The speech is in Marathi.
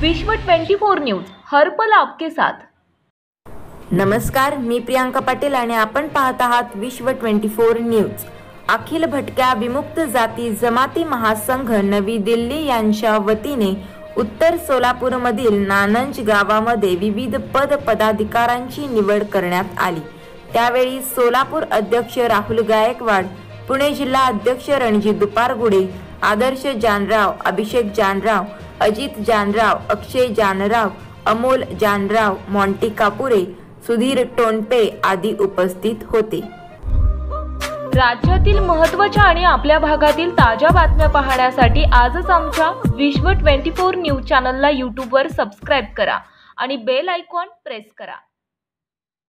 विश्व 24 न्यूज हर पल आपके साथ। नमस्कार, मी प्रियांका पाटील आणि आपण पाहत आहात विश्व 24 न्यूज। अखिल भटक्या विमुक्त जाती जमाती महासंघ नवी दिल्ली यांच्या वतीने उत्तर सोलापूरमधील नानंज गावामध्ये विविध पदाधिकाऱ्यांची निवड करण्यात आली। त्यावेळी सोलापूर अध्यक्ष राहुल गायकवाड, पुणे जिल्हा अध्यक्ष रणजित दुपारगुडे, आदर्श जानराव, अभिषेक जानराव, अजित जानराव, अक्षय जानराव, अमोल जानराव, मॉन्टी कापुरे, सुधीर टोनपे आदी उपस्थित होते। राज्यातील महत्त्वाच्या आणि आपल्या भागातील ताज्या बातम्या पाहण्यासाठी आजच आमच्या विश्व 24 न्यूज चॅनलला YouTube वर सबस्क्राइब करा आणि बेल आयकॉन प्रेस करा।